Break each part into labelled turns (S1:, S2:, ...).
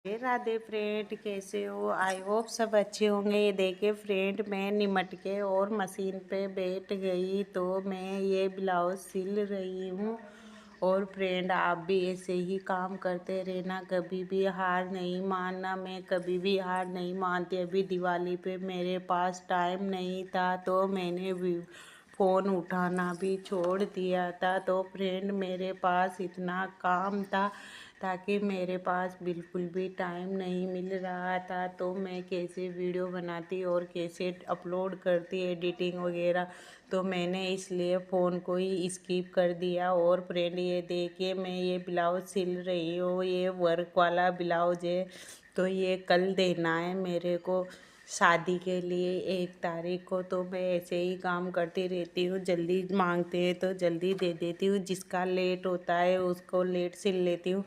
S1: Radhe friend, कैसे हो? I hope सब अच्छे होंगे। ये देखिए फ्रेंड, मैं निमट के और मशीन पे बैठ गई तो मैं ये ब्लाउज सिल रही हूँ। और फ्रेंड, आप भी ऐसे ही काम करते रहना, कभी भी हार नहीं मानना। मैं कभी भी हार नहीं मानती। अभी दिवाली पे मेरे पास टाइम नहीं था तो मैंने भी फ़ोन उठाना भी छोड़ दिया था। तो फ्रेंड, मेरे पास इतना काम था ताकि मेरे पास बिल्कुल भी टाइम नहीं मिल रहा था। तो मैं कैसे वीडियो बनाती और कैसे अपलोड करती एडिटिंग वगैरह, तो मैंने इसलिए फ़ोन को ही स्किप कर दिया। और फ्रेंड, ये देखिए मैं ये ब्लाउज सिल रही हूँ। ये वर्क वाला ब्लाउज है, तो ये कल देना है मेरे को शादी के लिए 1 तारीख को। तो मैं ऐसे ही काम करती रहती हूँ, जल्दी मांगते हैं तो जल्दी दे देती हूँ, जिसका लेट होता है उसको लेट सिल लेती हूँ।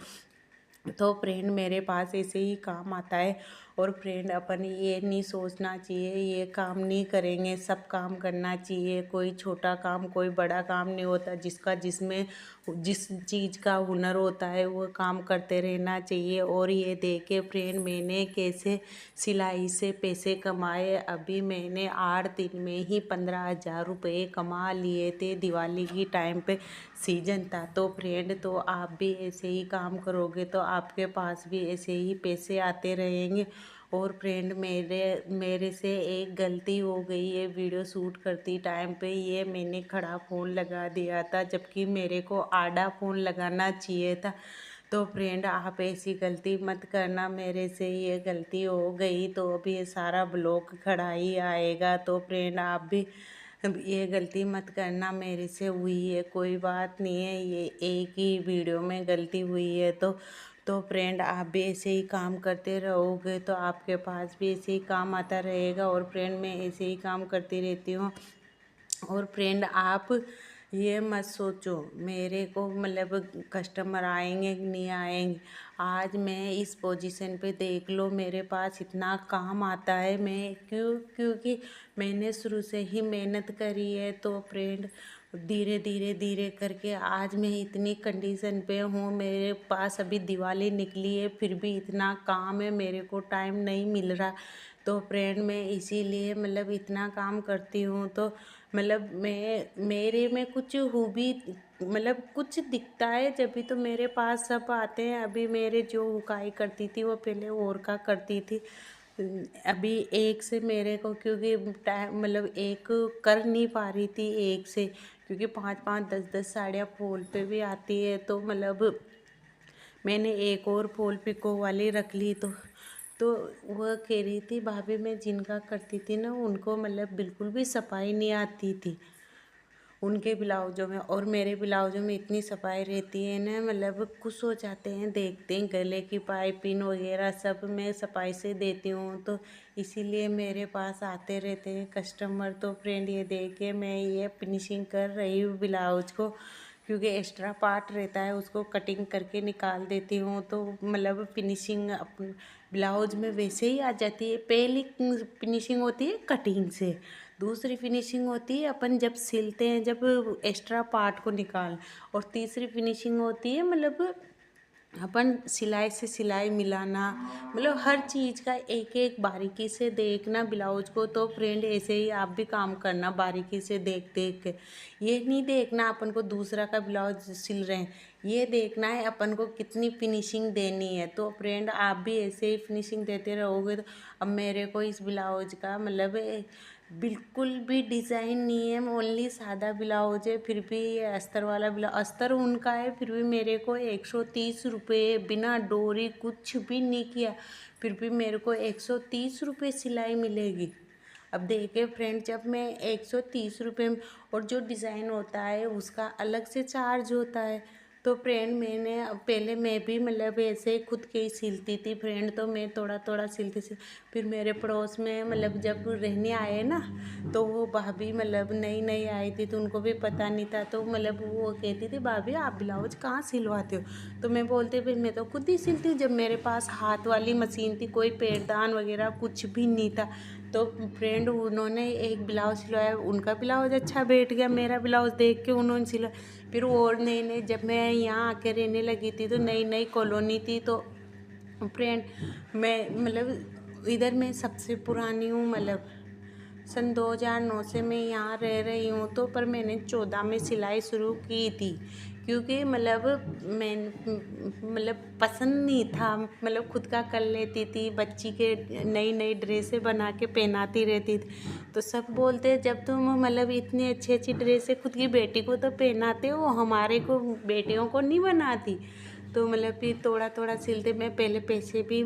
S1: तो फ्रेंड, मेरे पास ऐसे ही काम आता है। और फ्रेंड, अपन ये नहीं सोचना चाहिए ये काम नहीं करेंगे, सब काम करना चाहिए। कोई छोटा काम कोई बड़ा काम नहीं होता। जिसमें जिस चीज़ का हुनर होता है वो काम करते रहना चाहिए। और ये देखे फ्रेंड, मैंने कैसे सिलाई से पैसे कमाए। अभी मैंने 8 दिन में ही 15,000 रुपये कमा लिए थे। दिवाली की टाइम पे सीजन था। तो फ्रेंड, तो आप भी ऐसे ही काम करोगे तो आपके पास भी ऐसे ही पैसे आते रहेंगे। और फ्रेंड, मेरे मेरे से एक गलती हो गई है वीडियो शूट करती टाइम पे। ये मैंने खड़ा फ़ोन लगा दिया था, जबकि मेरे को आड़ा फ़ोन लगाना चाहिए था। तो फ्रेंड, आप ऐसी गलती मत करना। मेरे से ये गलती हो गई तो अभी ये सारा ब्लॉग खड़ा ही आएगा। तो फ्रेंड, आप भी अब ये गलती मत करना। मेरे से हुई है, कोई बात नहीं है, ये एक ही वीडियो में गलती हुई है। तो फ्रेंड, आप भी ऐसे ही काम करते रहोगे तो आपके पास भी ऐसे ही काम आता रहेगा। और फ्रेंड, मैं ऐसे ही काम करती रहती हूँ। और फ्रेंड, आप ये मत सोचो मेरे को मतलब कस्टमर आएंगे कि नहीं आएंगे। आज मैं इस पोजीशन पे देख लो, मेरे पास इतना काम आता है। मैं क्योंकि मैंने शुरू से ही मेहनत करी है। तो फ्रेंड, धीरे धीरे धीरे करके आज मैं इतनी कंडीशन पे हूँ। मेरे पास अभी दिवाली निकली है फिर भी इतना काम है, मेरे को टाइम नहीं मिल रहा। तो फ्रेंड, मैं इसीलिए मतलब इतना काम करती हूँ। तो मतलब मेरे में कुछ खूबी मतलब कुछ दिखता है जब भी तो मेरे पास सब आते हैं। अभी मेरे जो उकाई करती थी वो पहले और का करती थी। अभी एक से मेरे को क्योंकि टाइम मतलब एक कर नहीं पा रही थी एक से, क्योंकि 5-5 10-10 साड़ियाँ फॉल पे भी आती है। तो मतलब मैंने एक और फॉल पिको वाली रख ली। तो वह कह रही थी भाभी, मैं जिनका करती थी ना उनको मतलब बिल्कुल भी सफाई नहीं आती थी उनके ब्लाउजों में। और मेरे ब्लाउजों में इतनी सफाई रहती है ना, मतलब खुश हो जाते हैं देखते हैं। गले की पाइपिंग वगैरह सब मैं सफाई से देती हूँ, तो इसीलिए मेरे पास आते रहते हैं कस्टमर। तो फ्रेंड, ये देखे मैं ये फिनिशिंग कर रही हूँ ब्लाउज को, क्योंकि एक्स्ट्रा पार्ट रहता है उसको कटिंग करके निकाल देती हूँ। तो मतलब फिनिशिंग अपन ब्लाउज में वैसे ही आ जाती है। पहली फिनिशिंग होती है कटिंग से, दूसरी फिनिशिंग होती है अपन जब सिलते हैं, जब एक्स्ट्रा पार्ट को निकाल, और तीसरी फिनिशिंग होती है मतलब अपन सिलाई से सिलाई मिलाना। मतलब हर चीज़ का एक एक बारीकी से देखना ब्लाउज को। तो फ्रेंड, ऐसे ही आप भी काम करना बारीकी से देख देख के। ये नहीं देखना अपन को दूसरा का ब्लाउज सिल रहे हैं, ये देखना है अपन को कितनी फिनिशिंग देनी है। तो फ्रेंड, आप भी ऐसे ही फिनिशिंग देते रहोगे। तो अब मेरे को इस ब्लाउज का मतलब बिल्कुल भी डिज़ाइन नहीं है, ओनली सादा ब्लाउज है। फिर भी ये अस्तर वाला ब्लाउज, अस्तर उनका है, फिर भी मेरे को 130 रुपये, बिना डोरी कुछ भी नहीं किया फिर भी मेरे को 130 रुपये सिलाई मिलेगी। अब देखिए फ्रेंड, जब मैं 130 रुपये में, और जो डिज़ाइन होता है उसका अलग से चार्ज होता है। तो फ्रेंड, मैंने पहले मैं भी मतलब ऐसे खुद के ही सिलती थी फ्रेंड। तो मैं थोड़ा थोड़ा सिलती सी, फिर मेरे पड़ोस में मतलब जब रहने आए ना, तो वो भाभी मतलब नई नई आई थी तो उनको भी पता नहीं था। तो मतलब वो कहती थी भाभी, आप ब्लाउज कहाँ सिलवाते हो? तो मैं बोलती फिर मैं तो खुद ही सिलती हूँ, जब मेरे पास हाथ वाली मशीन थी, कोई पैरदान वगैरह कुछ भी नहीं था। तो फ्रेंड, उन्होंने एक ब्लाउज सिलवाया, उनका ब्लाउज अच्छा बैठ गया, मेरा ब्लाउज देख के उन्होंने सिला। फिर और नए नए जब मैं यहाँ आके रहने लगी थी तो नई नई कॉलोनी थी, तो फ्रेंड मैं इधर मैं सबसे पुरानी हूँ, सन 2009 से मैं यहाँ रह रही हूँ। तो पर मैंने 14 में सिलाई शुरू की थी, क्योंकि मैं पसंद नहीं था, खुद का कर लेती थी, बच्ची के नई नई ड्रेसें बना के पहनाती रहती थी। तो सब बोलते जब तुम इतनी अच्छी अच्छी ड्रेसें खुद की बेटी को तो पहनाते हो, हमारे को बेटियों को नहीं बनाती। तो फिर थोड़ा थोड़ा सिलते, मैं पहले पैसे भी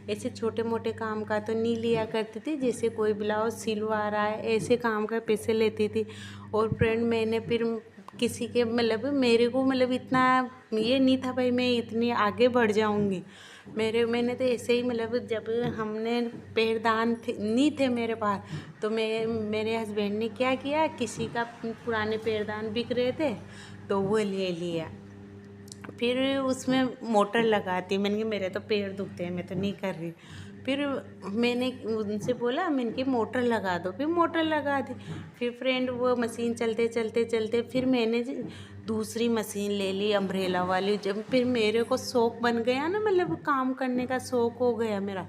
S1: ऐसे छोटे मोटे काम का तो नहीं लिया करती थी, जैसे कोई ब्लाउज सिलवा रहा है ऐसे काम का पैसे लेती थी। और फ्रेंड मैंने फिर किसी के मेरे को इतना ये नहीं था भाई मैं इतनी आगे बढ़ जाऊंगी। मैंने तो ऐसे ही जब हमने पैरदान नहीं थे मेरे पास, तो मेरे हस्बैंड ने क्या किया, किसी का पुराने पैरदान बिक रहे थे तो वो ले लिया। फिर उसमें मोटर लगाती, मैंने कहा मेरे तो पैर दुखते हैं, मैं तो नहीं कर रही। फिर मैंने उनसे बोला, मैंने कि मोटर लगा दो, फिर मोटर लगा दी। फिर फ्रेंड वो मशीन चलते चलते चलते फिर मैंने दूसरी मशीन ले ली अम्ब्रेला वाली। जब फिर मेरे को शौक बन गया ना, काम करने का शौक हो गया मेरा,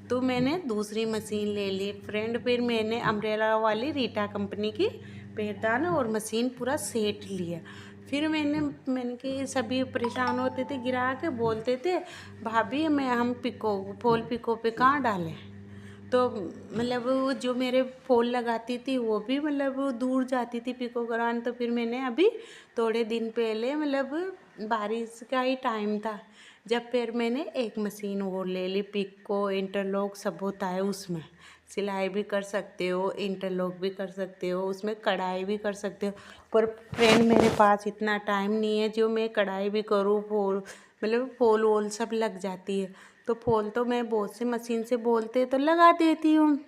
S1: तो मैंने दूसरी मशीन ले ली फ्रेंड। फिर मैंने अम्ब्रेला वाली रीटा कंपनी की पैरदान और मशीन पूरा सेट लिया। फिर मैंने कि सभी परेशान होते थे, गिरा के बोलते थे भाभी हम फॉल पिको पे कहाँ डालें। तो वो जो मेरे फॉल लगाती थी वो भी दूर जाती थी पिको कराने। तो फिर मैंने अभी थोड़े दिन पहले बारिश का ही टाइम था, जब फिर मैंने एक मशीन और ले ली, पिको इंटरलॉक सब होता है उसमें, सिलाई भी कर सकते हो, इंटरलॉक भी कर सकते हो, उसमें कढ़ाई भी कर सकते हो। पर फ्रेंड मेरे पास इतना टाइम नहीं है जो मैं कढ़ाई भी करूँ, फॉल वॉल सब लग जाती है। तो फॉल तो मैं बहुत से मशीन से बोलते तो लगा देती हूँ,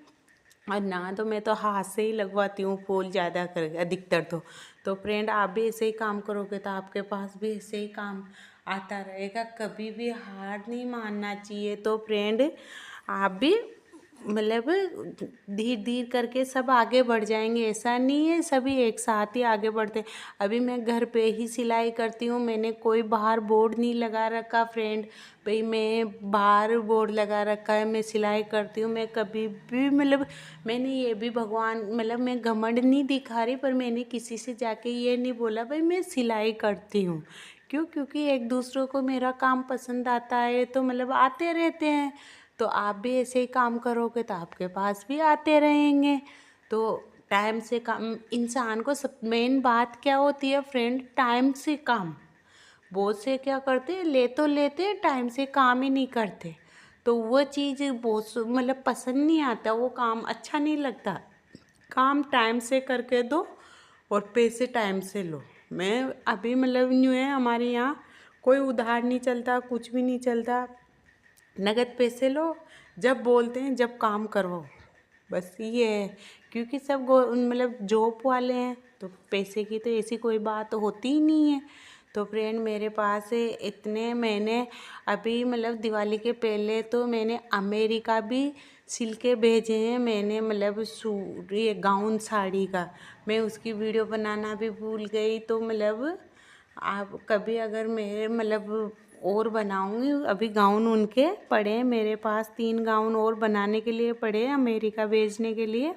S1: और ना तो मैं तो हाथ से ही लगवाती हूँ फॉल ज़्यादा कर अधिकतर। तो फ्रेंड आप भी ऐसे ही काम करोगे तो आपके पास भी ऐसे ही काम आता रहेगा, कभी भी हार नहीं मानना चाहिए। तो फ्रेंड आप भी धीरे धीरे करके सब आगे बढ़ जाएंगे, ऐसा नहीं है सभी एक साथ ही आगे बढ़ते। अभी मैं घर पे ही सिलाई करती हूँ, मैंने कोई बाहर बोर्ड नहीं लगा रखा फ्रेंड, भाई मैं बाहर बोर्ड लगा रखा है मैं सिलाई करती हूँ। मैं कभी भी मैंने ये भी भगवान मैं घमंड नहीं दिखा रही, पर मैंने किसी से जाके ये नहीं बोला भाई मैं सिलाई करती हूँ। क्यों? क्योंकि एक दूसरों को मेरा काम पसंद आता है तो आते रहते हैं। तो आप भी ऐसे ही काम करोगे तो आपके पास भी आते रहेंगे। तो टाइम से काम, इंसान को सब मेन बात क्या होती है फ्रेंड, टाइम से काम। बहुत से क्या करते हैं, ले तो लेते टाइम से काम ही नहीं करते, तो वो चीज़ बहुत पसंद नहीं आता, वो काम अच्छा नहीं लगता। काम टाइम से करके दो और पैसे टाइम से लो। मैं अभी न्यू है, हमारे यहाँ कोई उधार नहीं चलता, कुछ भी नहीं चलता, नगद पैसे लो, जब बोलते हैं जब काम करवाओ, बस ये है। क्योंकि सब जॉब वाले हैं तो पैसे की तो ऐसी कोई बात होती ही नहीं है। तो फ्रेंड मेरे पास इतने, मैंने अभी दिवाली के पहले तो मैंने अमेरिका भी सिल के भेजे हैं। मैंने ये गाउन साड़ी का, मैं उसकी वीडियो बनाना भी भूल गई। तो आप कभी अगर मेरे और बनाऊंगी, अभी गाउन उनके पड़े हैं मेरे पास, 3 गाउन और बनाने के लिए पड़े हैं अमेरिका भेजने के लिए।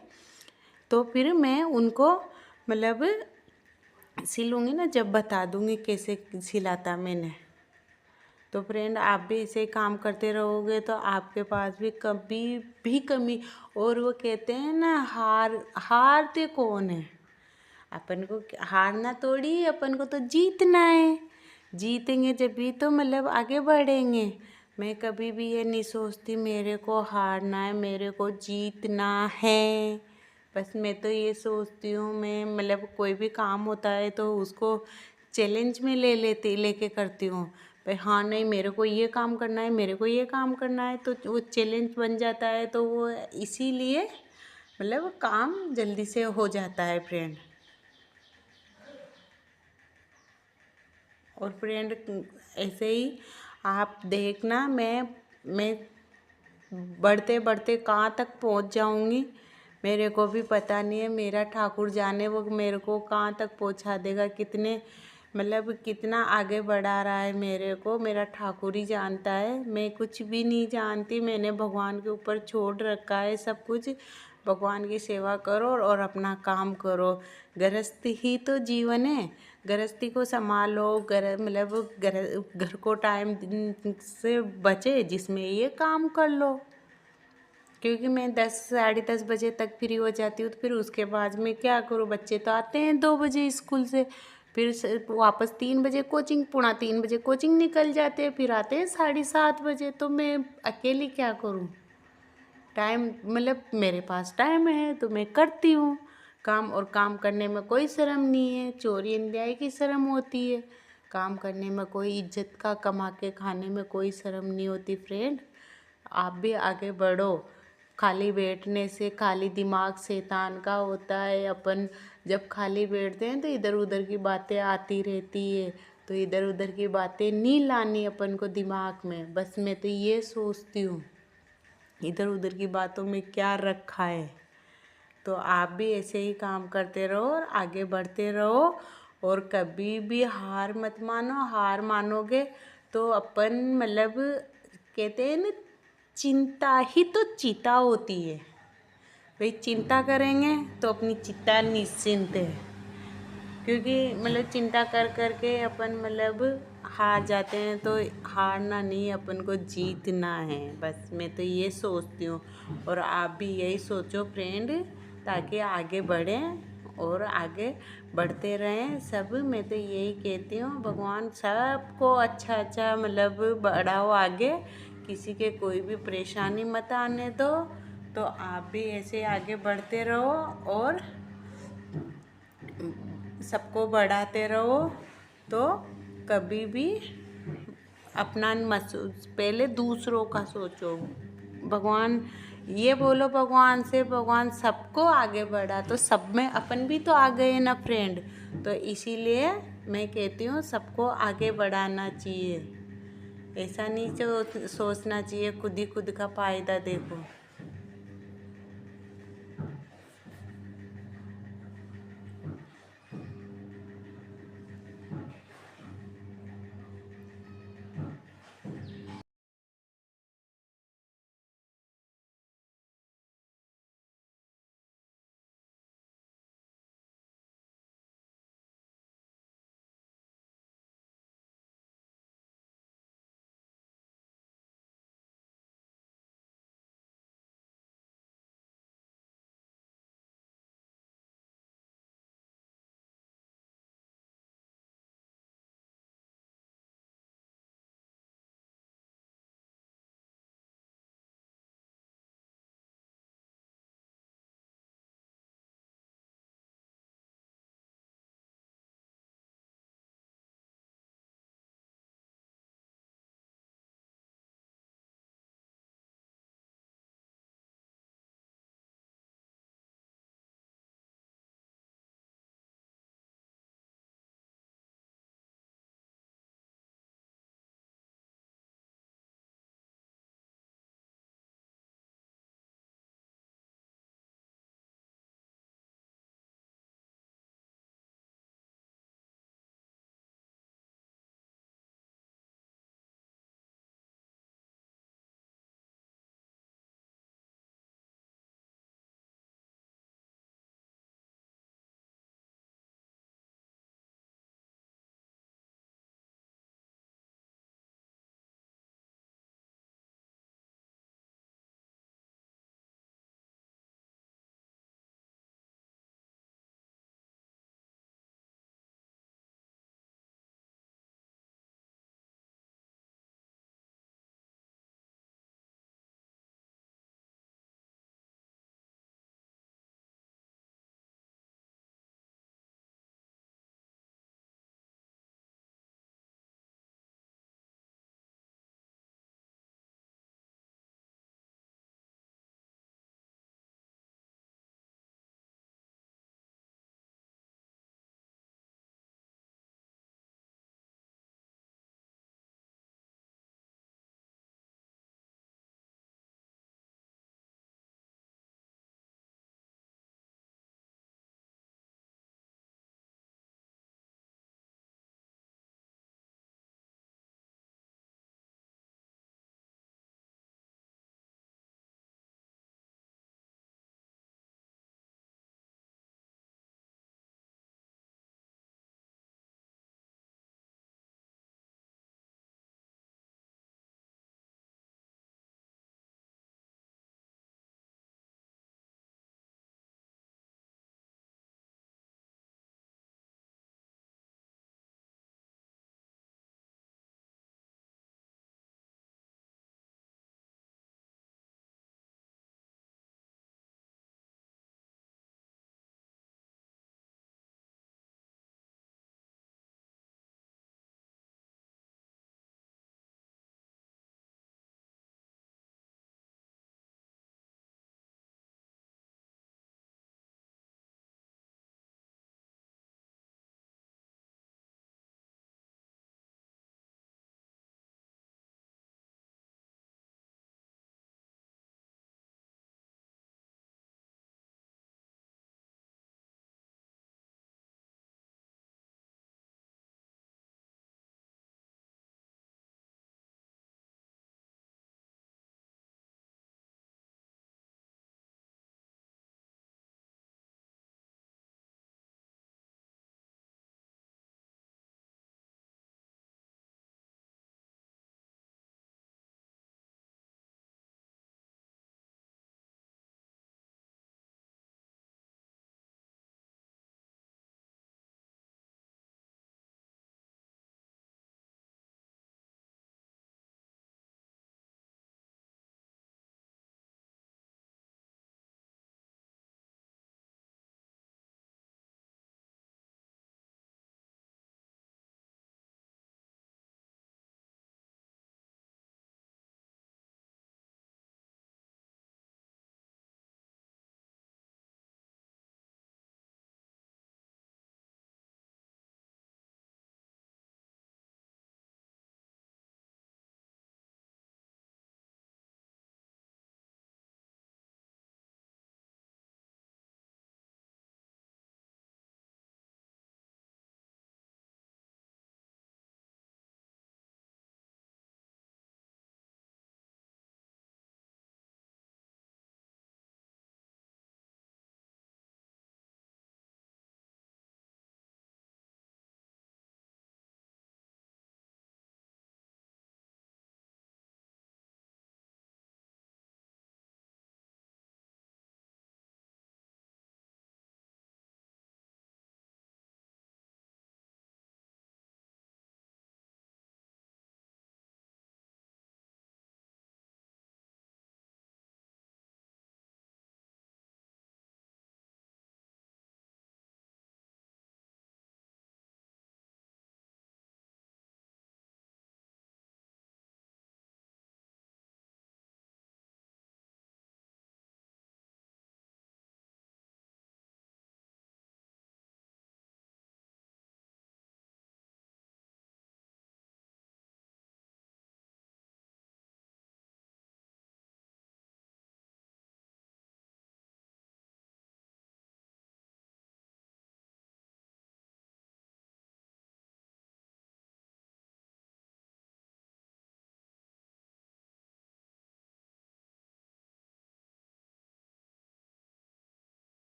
S1: तो फिर मैं उनको सिलूँगी ना, जब बता दूँगी कैसे सिलाता मैंने। तो फ्रेंड आप भी ऐसे ही काम करते रहोगे तो आपके पास भी कभी भी कमी, और वो कहते हैं ना हारते कौन है, अपन को हारना थोड़ी है, अपन को तो जीतना है। जीतेंगे जब भी तो आगे बढ़ेंगे। मैं कभी भी ये नहीं सोचती मेरे को हारना है, मेरे को जीतना है। बस मैं तो ये सोचती हूँ, मैं कोई भी काम होता है तो उसको चैलेंज में लेके करती हूँ। भाई हाँ नहीं, मेरे को ये काम करना है, मेरे को ये काम करना है, तो वो चैलेंज बन जाता है। तो वो इसीलिए काम जल्दी से हो जाता है फ्रेंड। और फ्रेंड ऐसे ही आप देखना, मैं बढ़ते बढ़ते कहाँ तक पहुँच जाऊँगी मेरे को भी पता नहीं है। मेरा ठाकुर जाने वो मेरे को कहाँ तक पहुँचा देगा, कितने मतलब कितना आगे बढ़ा रहा है मेरे को, मेरा ठाकुर ही जानता है। मैं कुछ भी नहीं जानती, मैंने भगवान के ऊपर छोड़ रखा है सब कुछ। भगवान की सेवा करो और अपना काम करो। गृहस्थी ही तो जीवन है, गृहस्थी को संभालो। मतलब घर को टाइम से बचे जिसमें ये काम कर लो। क्योंकि मैं 10 साढ़े 10 बजे तक फ्री हो जाती हूँ, तो फिर उसके बाद में क्या करूँ। बच्चे तो आते हैं 2 बजे स्कूल से, फिर वापस 3 बजे कोचिंग, पुणे 3 बजे कोचिंग निकल जाते हैं, फिर आते हैं 7:30 बजे। तो मैं अकेली क्या करूँ। टाइम मतलब मेरे पास टाइम है तो मैं करती हूँ काम। और काम करने में कोई शर्म नहीं है, चोरी अन्याय की शर्म होती है। काम करने में कोई इज्जत का, कमा के खाने में कोई शर्म नहीं होती। फ्रेंड, आप भी आगे बढ़ो। खाली बैठने से, खाली दिमाग शैतान का होता है। अपन जब खाली बैठते हैं तो इधर उधर की बातें आती रहती है। तो इधर उधर की बातें नहीं लानी अपन को दिमाग में। बस मैं तो ये सोचती हूँ, इधर उधर की बातों में क्या रखा है। तो आप भी ऐसे ही काम करते रहो और आगे बढ़ते रहो। और कभी भी हार मत मानो। हार मानोगे तो अपन मतलब कहते हैं ना, चिंता ही तो चिता होती है। भाई चिंता करेंगे तो अपनी चिता निश्चिंत है। क्योंकि मतलब चिंता कर कर के अपन मतलब हार जाते हैं। तो हारना नहीं, अपन को जीतना है। बस मैं तो ये सोचती हूँ। और आप भी यही सोचो फ्रेंड, ताकि आगे बढ़ें और आगे बढ़ते रहें सब। मैं तो यही कहती हूँ, भगवान सबको अच्छा अच्छा मतलब बढ़ाओ आगे। किसी के कोई भी परेशानी मत आने दो। तो आप भी ऐसे आगे बढ़ते रहो और सबको बढ़ाते रहो। तो कभी भी अपना मत, पहले दूसरों का सोचो। भगवान ये बोलो भगवान से, भगवान सबको आगे बढ़ा, तो सब में अपन भी तो आ गए ना फ्रेंड। तो इसीलिए मैं कहती हूँ सबको आगे बढ़ाना चाहिए। ऐसा नहीं सोचना चाहिए खुद ही खुद का फ़ायदा देखो।